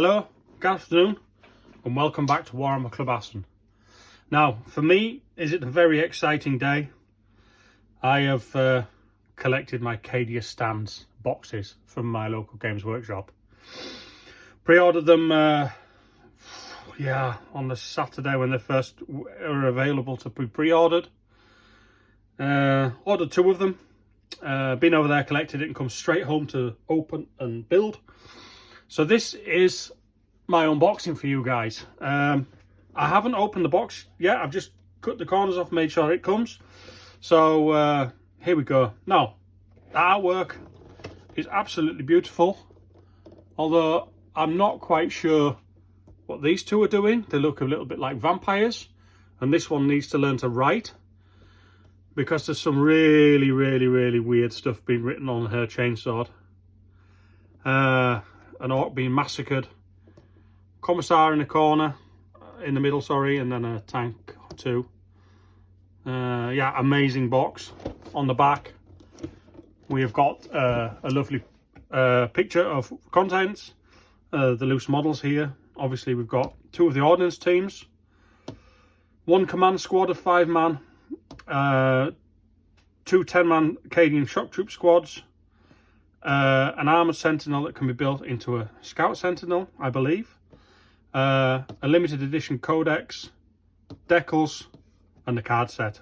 Hello, good afternoon, and welcome back to Warhammer Club Aston. Now, for me, is it a very exciting day? I have collected my Cadia stands boxes from my local Games Workshop. Pre-ordered them, on the Saturday when they first were available to be pre-ordered. Ordered 2 of them. Been over there, collected it, and come straight home to open and build. So this is my unboxing for you guys. I haven't opened the box yet. I've just cut the corners off, made sure it comes. So here we go. Now, the artwork is absolutely beautiful. Although I'm not quite sure what these two are doing. They look a little bit like vampires. And this one needs to learn to write, because there's some really weird stuff being written on her chainsword. An orc being massacred, commissar in the corner, in the middle, sorry, and then a tank or 2. Amazing box. On the back we have got a lovely picture of contents, the loose models here. Obviously we've got 2 of the ordnance teams, 1 command squad of 5 man, 2 10-man Cadian shock troop squads, an armoured sentinel that can be built into a scout sentinel, I believe, a limited edition codex, decals, and the card set.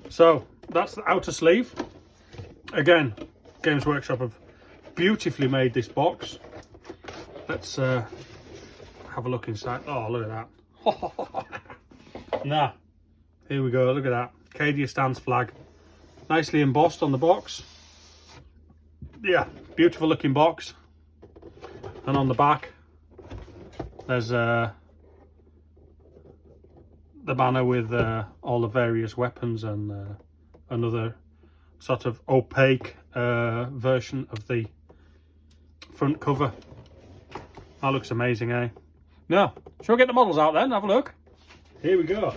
So that's the outer sleeve. Again, Games Workshop have beautifully made this box. Let's have a look inside. Oh, look at that. Nah, here we go, look at that. Cadia stands flag. Nicely embossed on the box. Yeah, beautiful looking box. And on the back there's the banner with all the various weapons and another sort of opaque version of the front cover. That looks amazing, eh? Now, shall we get the models out then and have a look? Here we go.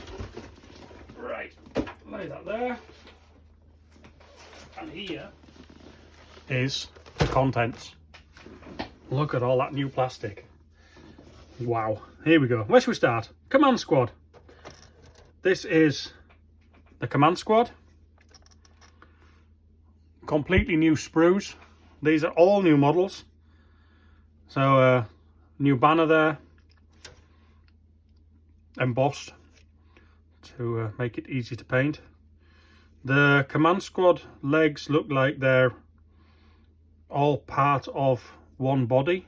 Right, lay that there. And here is the contents. Look at all that new plastic. Wow. Here we go. Where should we start? Command squad. This is the command squad. Completely new sprues. These are all new models. So new banner there, embossed to make it easy to paint. The command squad legs look like they're all part of one body.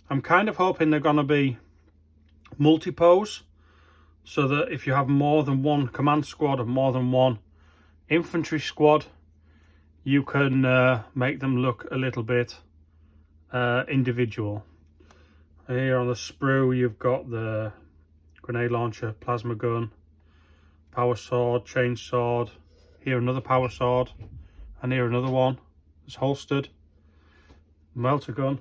I'm kind of hoping they're going to be multi-pose, so that if you have more than one command squad or more than one infantry squad, you can make them look a little bit individual. Here on the sprue you've got the grenade launcher, plasma gun, power sword, chain sword, here another power sword, and here another one. It's holstered. Melter gun.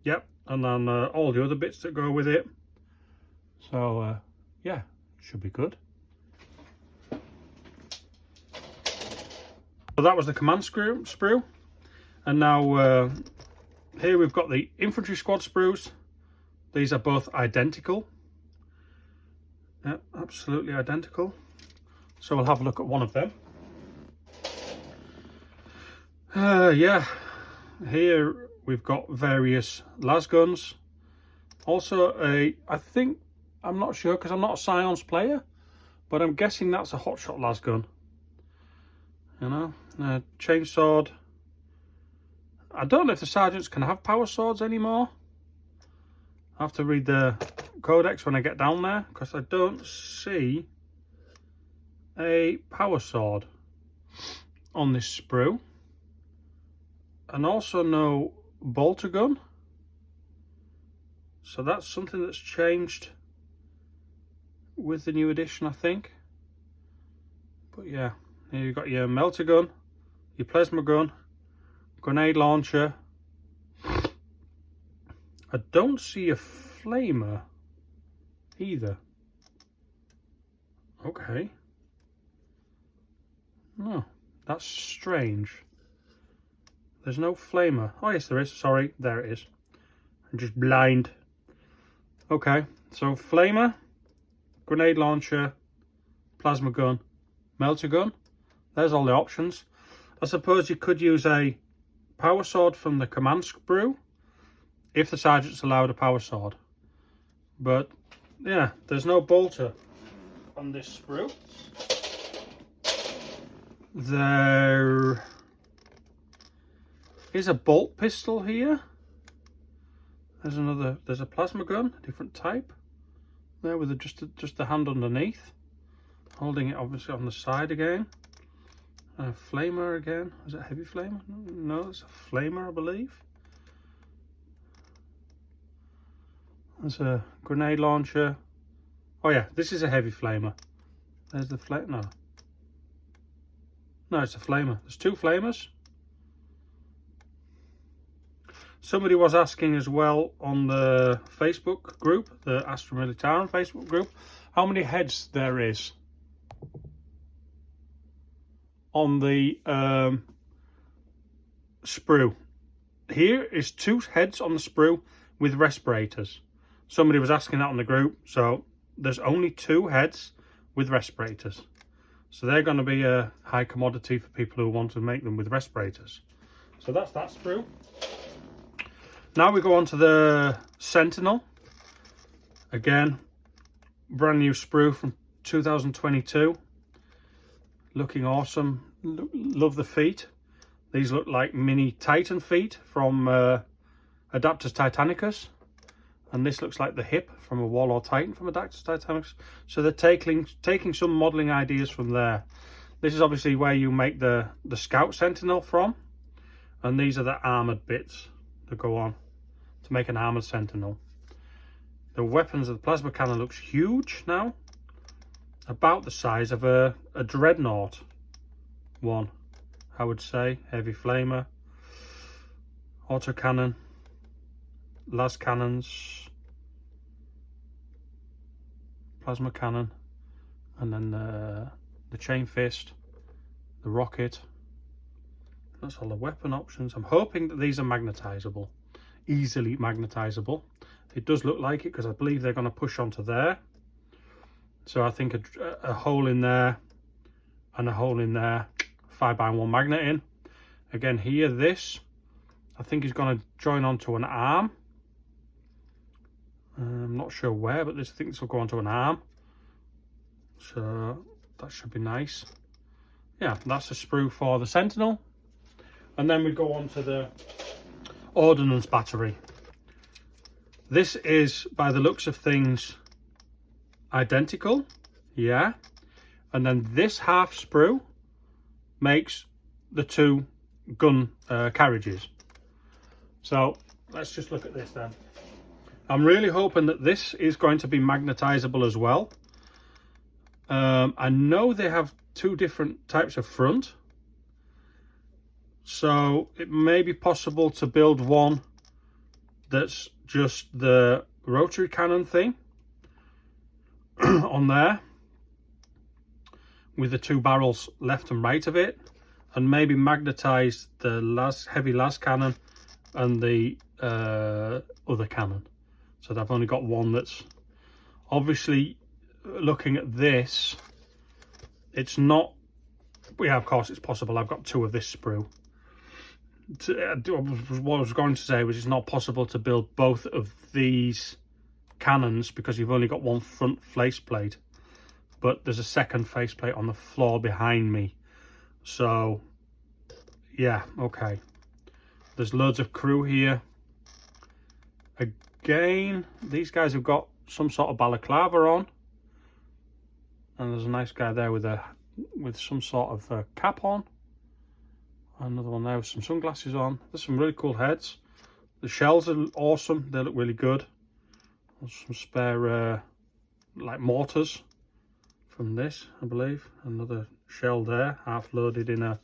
Yep, and then all the other bits that go with it. So yeah, should be good. So that was the command sprue, and now here we've got the infantry squad sprues. These are both identical. Yeah, absolutely identical. So we'll have a look at one of them. Here we've got various las guns. Also I'm not sure because I'm not a Scions player, but I'm guessing that's a hotshot las gun. You know, chainsword. I don't know if the sergeants can have power swords anymore. I have to read the codex when I get down there, because I don't see a power sword on this sprue, and also no bolter gun. So that's something that's changed with the new edition, I think. But yeah, here you've got your melter gun, your plasma gun, grenade launcher. I don't see a flamer either. Okay. No, That's strange. There's no flamer. Oh yes, there is. Sorry, there it is. I'm just blind. Okay, so flamer, grenade launcher, plasma gun, melter gun. There's all the options. I suppose you could use a power sword from the command sprue if the sergeant's allowed a power sword. But yeah, there's no bolter on this sprue. There is a bolt pistol here. There's a plasma gun, a different type. There with just the hand underneath. Holding it obviously on the side again. A flamer again. Is it a heavy flamer? No, it's a flamer, I believe. There's a grenade launcher. Oh yeah, this is a heavy flamer. There's the flame. No, it's a flamer. There's two flamers. Somebody was asking as well on the Facebook group, the Astra Militarum Facebook group, how many heads there is on the sprue. Here is 2 heads on the sprue with respirators. Somebody was asking that on the group, so there's only 2 heads with respirators. So they're going to be a high commodity for people who want to make them with respirators. So that's that sprue. Now we go on to the Sentinel. Again, brand new sprue from 2022. Looking awesome. Love the feet. These look like mini Titan feet from Adaptus Titanicus. And this looks like the hip from a Warlord Titan from Adaptus Titanicus. So they're taking some modelling ideas from there. This is obviously where you make the Scout Sentinel from. And these are the armoured bits that go on to make an armoured Sentinel. The weapons of the plasma cannon looks huge now. About the size of a Dreadnought one, I would say. Heavy flamer, autocannon, las cannons, plasma cannon, and then the chain fist, the rocket. That's all the weapon options. I'm hoping that these are magnetizable, easily magnetizable. It does look like it because I believe they're going to push onto there. So I think a hole in there and a hole in there, 5x1 magnet in. Again here, this I think is going to join onto an arm. I'm not sure where, but I think this will go onto an arm. So that should be nice. Yeah, that's a sprue for the Sentinel. And then we go on to the Ordnance Battery. This is, by the looks of things, identical, yeah. And then this half sprue makes the 2 gun carriages. So let's just look at this then. I'm really hoping that this is going to be magnetizable as well. I know they have 2 different types of front, so it may be possible to build one that's just the rotary cannon thing on there with the 2 barrels left and right of it, and maybe magnetize the heavy las cannon and the other cannon, so that I've only got one. That's obviously, looking at this, it's not, yeah, of course it's possible. I've got 2 of this sprue. What I was going to say was it's not possible to build both of these cannons because you've only got one front faceplate, but there's a second faceplate on the floor behind me. So yeah, okay, there's loads of crew here. Again, these guys have got some sort of balaclava on, and there's a nice guy there with some sort of cap on. Another one there with some sunglasses on. There's some really cool heads. The shells are awesome. They look really good. There's some spare like mortars from this, I believe. Another shell there, half loaded in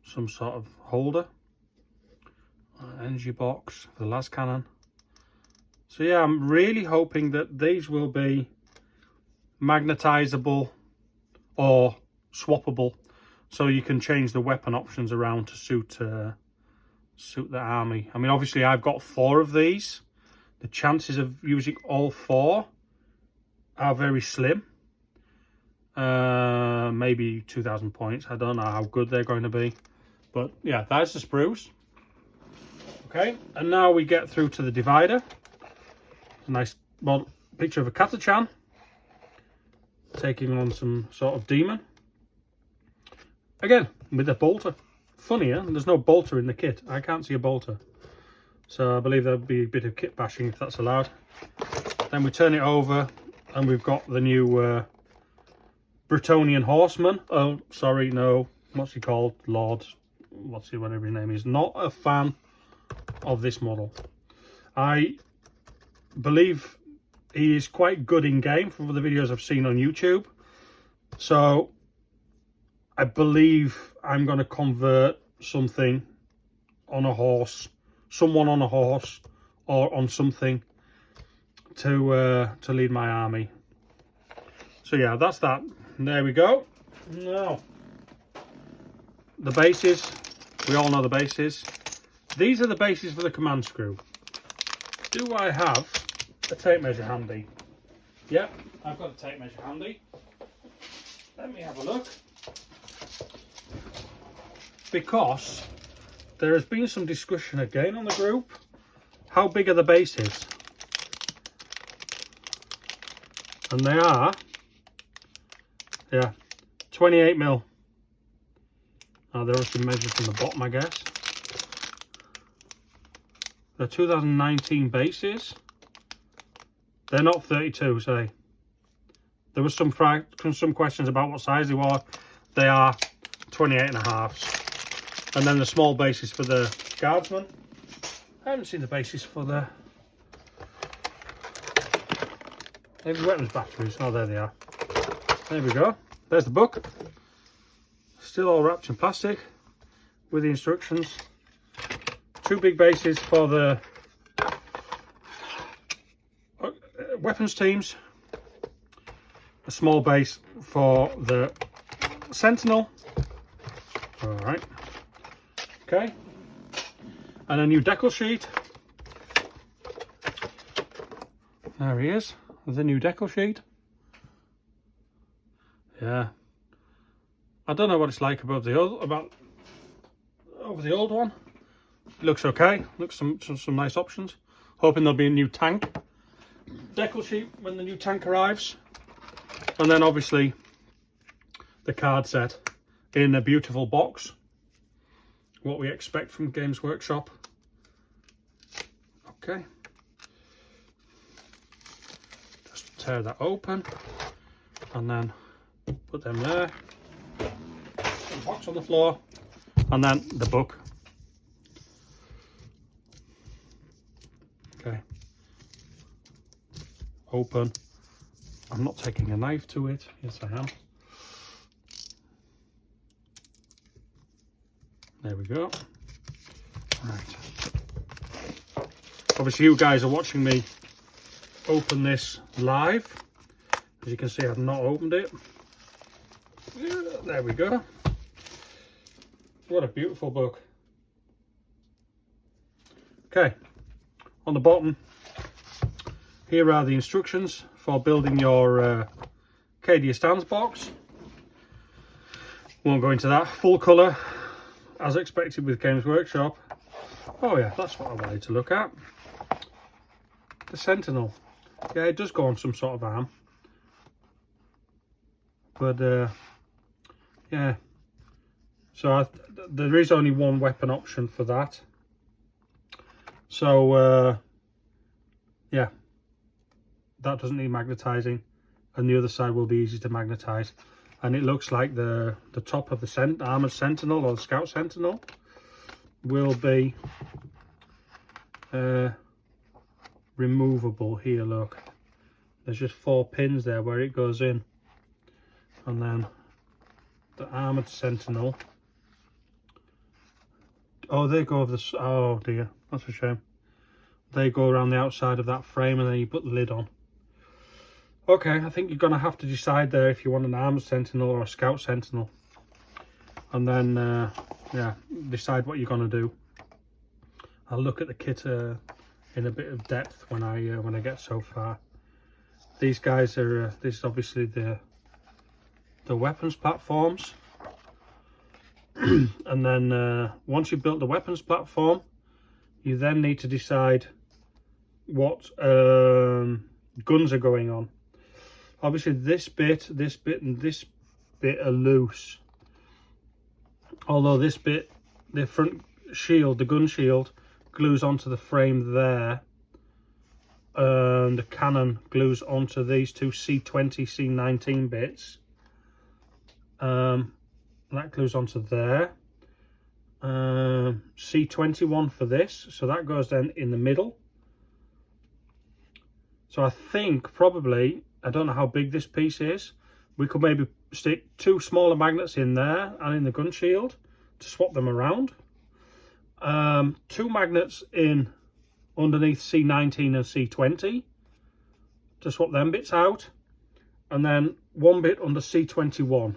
some sort of holder. Energy box for the las cannon. So yeah, I'm really hoping that these will be magnetizable or swappable. so you can change the weapon options around to suit the army. I mean, obviously I've got 4 of these. The chances of using all 4 are very slim. Maybe 2,000 points. I don't know how good they're going to be, but yeah, that's the sprues. Okay, and now we get through to the divider. A nice picture of a Cadia taking on some sort of demon. Again, with a bolter. Funnier, there's no bolter in the kit. I can't see a bolter. So I believe there'll be a bit of kit bashing if that's allowed. Then we turn it over and we've got the new Bretonian Horseman. Oh, sorry, no. What's he called? Lord. Whatever his name is. Not a fan of this model. I believe he is quite good in game from the videos I've seen on YouTube. So I believe I'm going to convert something on a horse, someone on a horse or on something to lead my army. So yeah, that's that. There we go. Now, the bases. We all know the bases. These are the bases for the command screw. Do I have a tape measure handy? Yep, I've got a tape measure handy. Let me have a look. Because there has been some discussion again on the group. How big are the bases? And they are, yeah, 28mm. Now they're obviously measured from the bottom, I guess. They're 2019 bases. They're not 32, say. There was some questions about what size they were. They are 28.5. And then the small bases for the guardsmen. I haven't seen the bases for the weapons batteries. Oh, there they are. There we go. There's the book. Still all wrapped in plastic with the instructions. 2 big bases for the weapons teams. A small base for the sentinel. All right. Okay. And a new decal sheet. There he is. The new decal sheet. Yeah. I don't know what it's like above the old, over the old one. It looks okay. Looks some nice options. Hoping there'll be a new tank decal sheet when the new tank arrives. And then obviously the card set in a beautiful box. What we expect from Games Workshop. Okay. Just tear that open and then put them there. The box on the floor and then the book. Okay. Open. I'm not taking a knife to it. Yes, I am. There we go. Right. Obviously, you guys are watching me open this live. As you can see, I've not opened it. Yeah, there we go. What a beautiful book. Okay. On the bottom, here are the instructions for building your Cadia stance box. Won't go into that. Full colour, as expected with Games Workshop. Oh yeah, that's what I wanted to look at. The Sentinel. Yeah, it does go on some sort of arm. But yeah. So there is only one weapon option for that. So yeah, that doesn't need magnetising, and the other side will be easy to magnetise. And it looks like the top of the armoured sentinel or the scout sentinel will be removable. Here, look, there's just 4 pins there where it goes in, and then the armoured sentinel. Oh, they go over the. Oh dear, that's a shame. They go around the outside of that frame, and then you put the lid on. Okay, I think you're going to have to decide there if you want an armoured sentinel or a scout sentinel. and then yeah, decide what you're going to do. I'll look at the kit in a bit of depth when I get so far. These guys are this is obviously the weapons platforms. And then once you've built the weapons platform, you then need to decide what guns are going on. Obviously this bit and this bit are loose, although this bit, the front shield, the gun shield, glues onto the frame there, and the cannon glues onto these two C20 C19 bits. That glues onto there. C21 for this, so that goes then in the middle. So I think probably, I don't know how big this piece is, we could maybe stick 2 smaller magnets in there and in the gun shield to swap them around. 2 magnets in underneath C19 and C20 to swap them bits out, and then 1 bit under C21.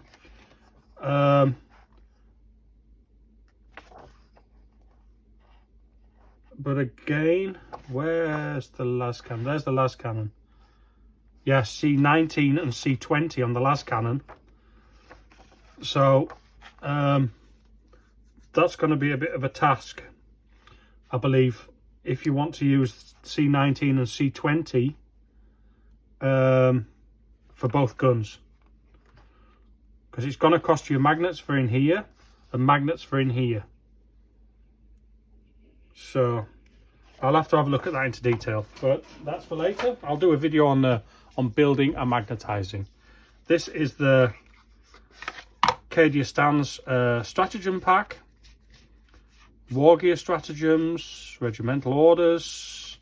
But again, where's the las cannon? There's the las cannon. Yes, C19 and C20 on the las cannon. So that's going to be a bit of a task, I believe, if you want to use C19 and C20 for both guns, because it's going to cost you magnets for in here and magnets for in here. So I'll have to have a look at that into detail, but that's for later. I'll do a video on building and magnetizing. This is the Cadia Stands stratagem pack. War gear stratagems, regimental orders.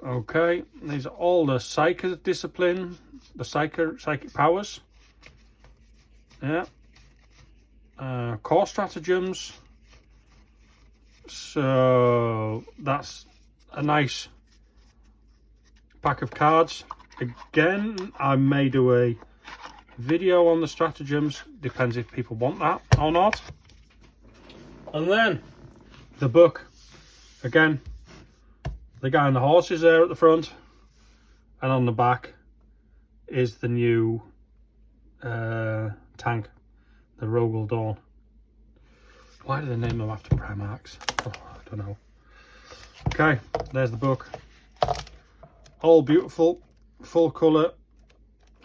Okay, these are all the psychic discipline, the psychic powers. Yeah. Core stratagems. So that's a nice pack of cards. Again, I may do a video on the stratagems, depends if people want that or not. And then the book, again, the guy on the horse is there at the front, and on the back is the new tank, the Rogel Dawn. Why do they name them after Primarchs? Oh, I don't know. Okay, there's the book. All beautiful, full colour.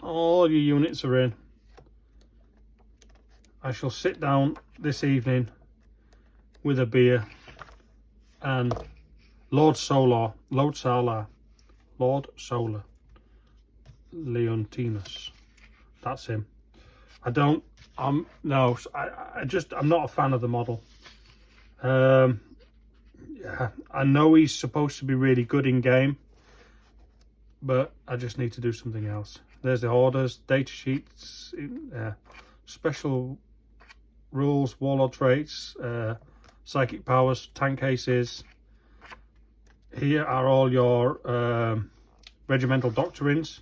All your units are in. I shall sit down this evening with a beer and Lord Solar, Leontinus. That's him. I'm not a fan of the model. Yeah, I know he's supposed to be really good in game, but I just need to do something else. There's the orders, data sheets, special rules, warlord traits, psychic powers, tank cases. Here are all your regimental doctrines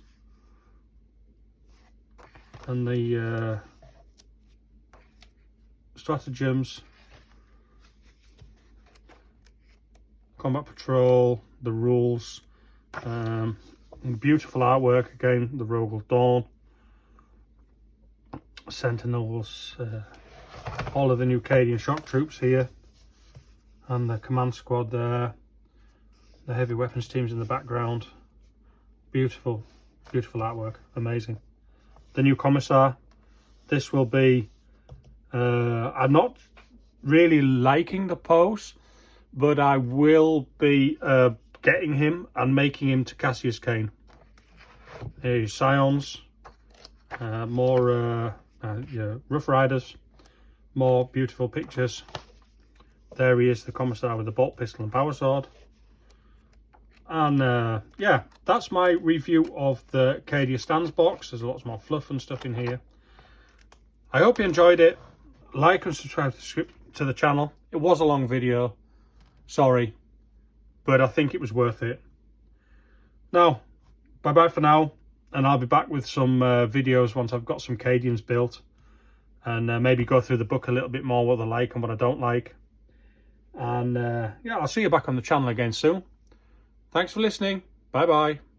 and the stratagems, combat patrol, the rules, beautiful artwork again, the Rogel Dawn, sentinels, all of the new Cadian shock troops here, and the command squad there, the heavy weapons teams in the background. Beautiful, beautiful artwork, amazing. The new commissar. This will be, I'm not really liking the pose, but I will be getting him and making him to Cassius Cain. Here's Scions, more yeah, Rough Riders, more beautiful pictures. There he is, the commissar with the bolt pistol and power sword. And yeah, that's my review of the Cadia Stands box. There's lots more fluff and stuff in here. I hope you enjoyed it. Like and subscribe to the channel. It was a long video, sorry, but I think it was worth it. Now, bye bye for now, and I'll be back with some videos once I've got some Cadians built. and maybe go through the book a little bit more, what I like and what I don't like. And yeah, I'll see you back on the channel again soon. Thanks for listening. Bye bye.